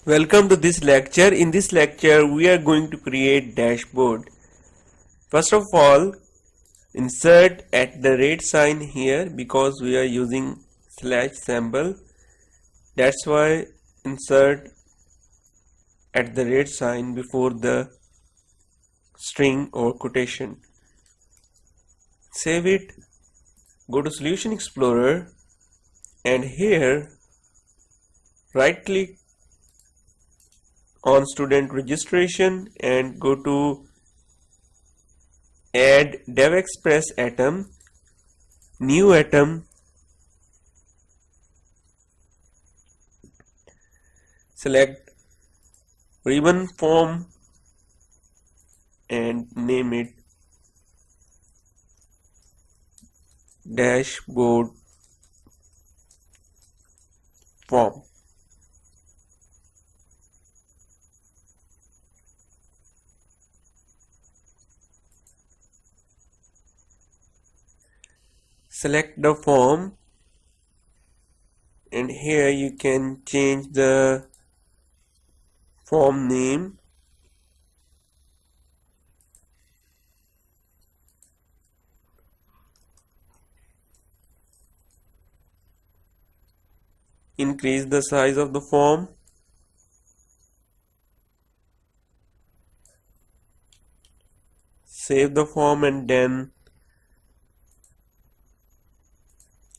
Welcome to this lecture. In this lecture, we are going to create dashboard. First of all, insert at the rate sign here because we are using /symbol. That's why insert at the rate sign before the string or quotation. Save it. Go to Solution Explorer and here right click on student registration and go to add Devexpress atom, new atom, select ribbon form and name it dashboard form. Select the form and here you can change the form name. Increase the size of the form. Save the form and then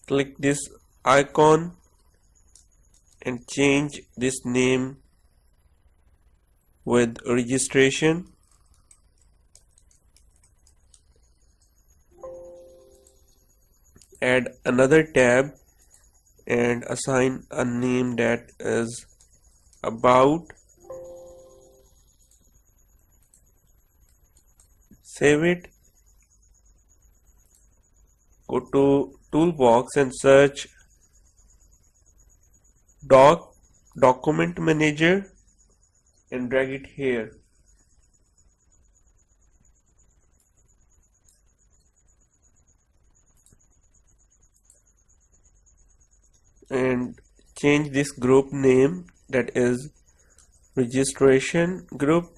click this icon and change this name with registration. Add another tab and assign a name that is about. Save it. Go to toolbox and search document manager and drag it here. And change this group name, that is registration group.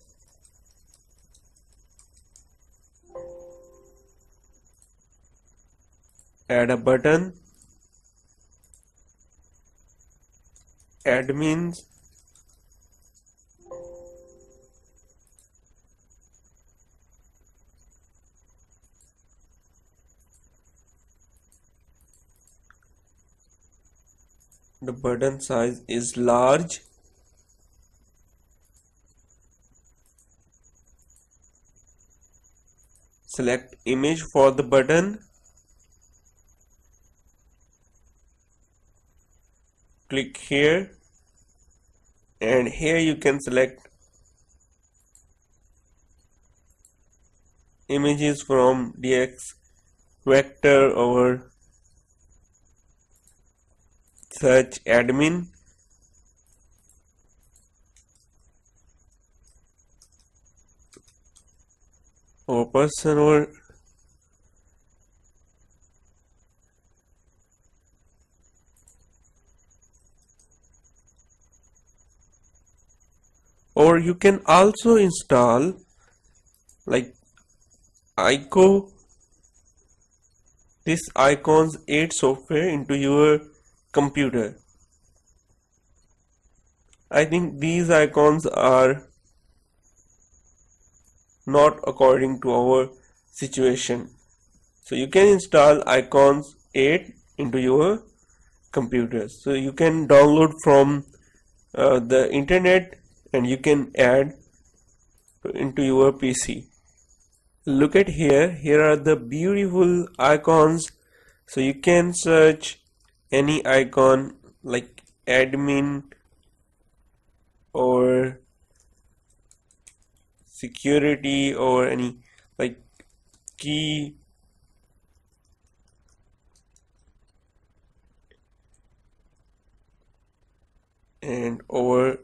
Add a button, admins, the button size is large. Select image for the button. Click here and here you can select images from Devexvector or search admin. Or person or you can also install like this icons 8 software into your computer. I think these icons are not according to our situation, so you can install icons 8 into your computer. So you can download from the internet and you can add into your PC. Look at here are the beautiful icons. So you can search any icon like admin or security or any like key, and over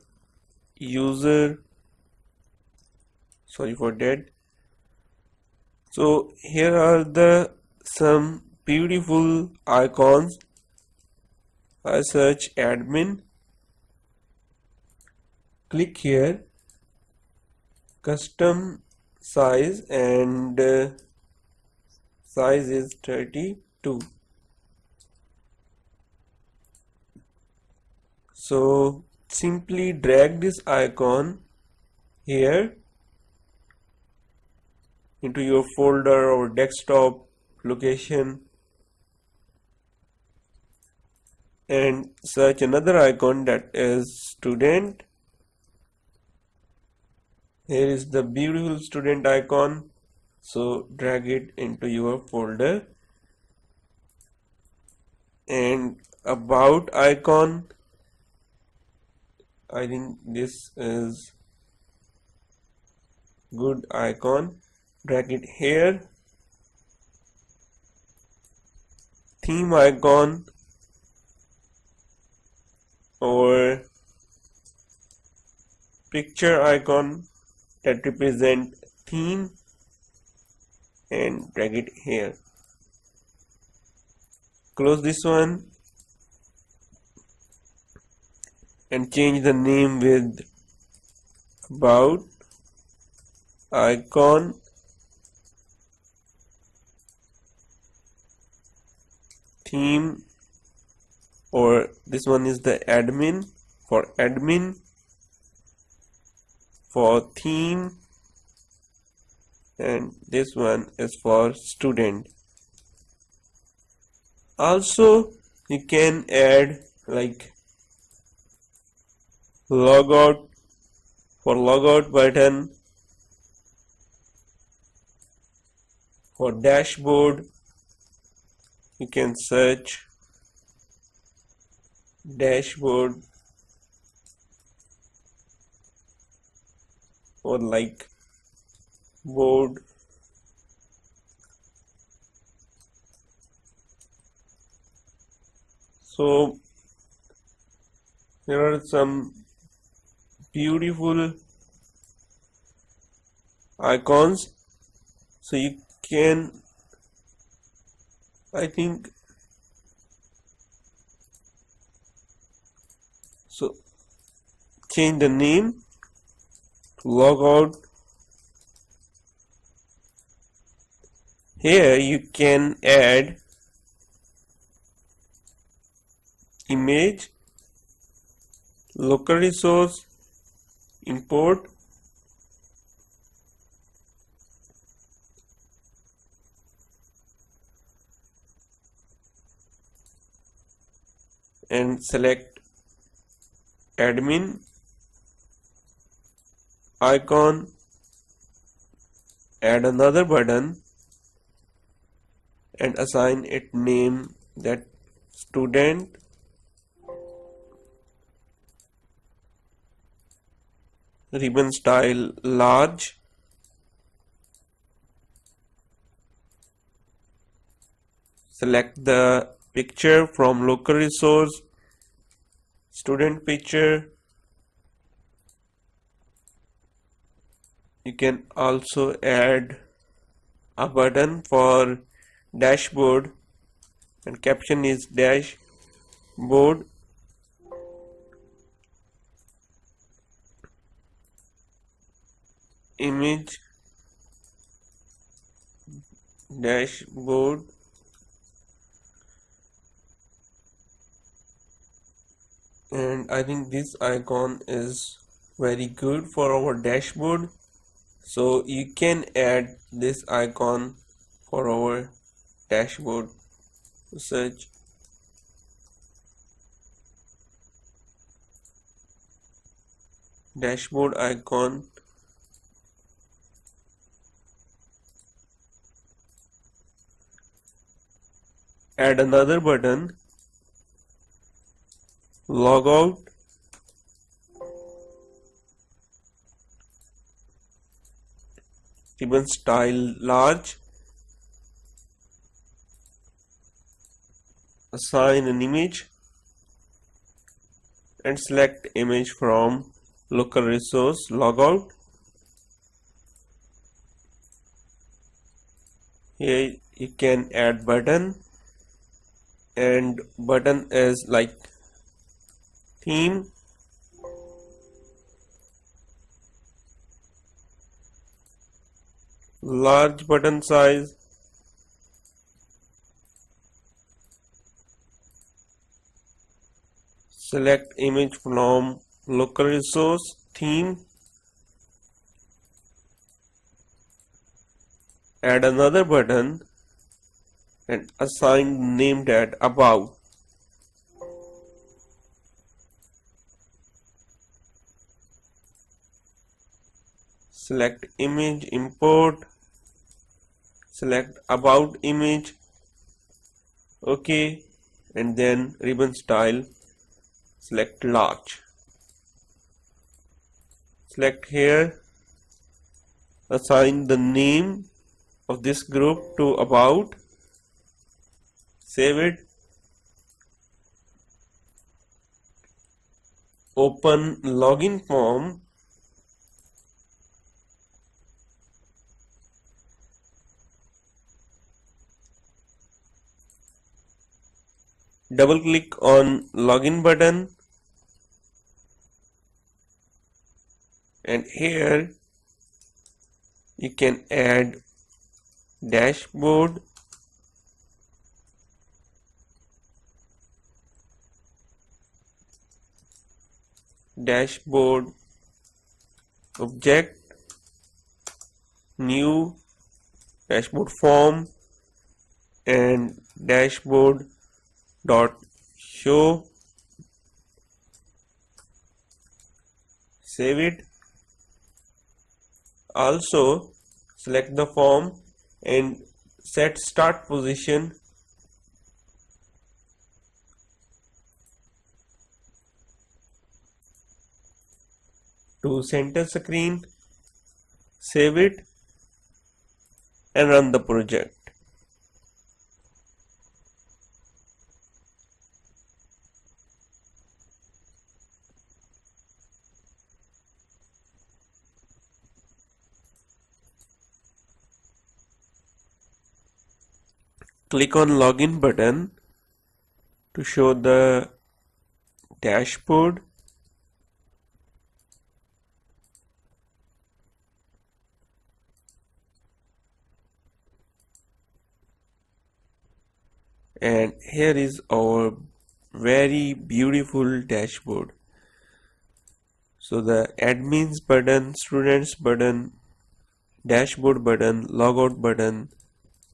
user, sorry for that. So here are the some beautiful icons. I search admin click here, custom size, and size is 32. So simply drag this icon here into your folder or desktop location and search another icon, that is student. Here is the beautiful student icon, so drag it into your folder. And about icon, I think this is good icon, drag it here. Theme icon or picture icon that represent theme, and drag it here. Close this one and change the name with about icon theme, or this one is the admin for admin, for theme, and this one is for student. Also you can add like logout, for logout button, for dashboard you can search dashboard, or like board. So there are some beautiful icons, so you can, I think, so change the name to logout. Here you can add image, local resource, import, and select admin icon, add another button and assign it name, that student, ribbon style large, select the picture from local resource, student picture. You can also add a button for dashboard and caption is dashboard. Image dashboard, and I think this icon is very good for our dashboard, so you can add this icon for our dashboard. Search dashboard icon, add another button, logout, ribbon style large, assign an image and select image from local resource logout. Here you can add button, and button is like theme, large button size, select image from local resource, theme, add another button and assign name that about. Select image, import, select about image, OK, and then ribbon style, select large. Select here, assign the name of this group to about, save it, open login form, double click on login button, and here you can add dashboard, object, new dashboard form, and dashboard dot show, save it. Also select the form and set start position to center screen, save it and run the project. Click on login button to show the dashboard. And here is our very beautiful dashboard. So the admins button, students button, dashboard button, logout button,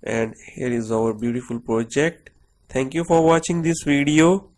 and here is our beautiful project. Thank you for watching this video.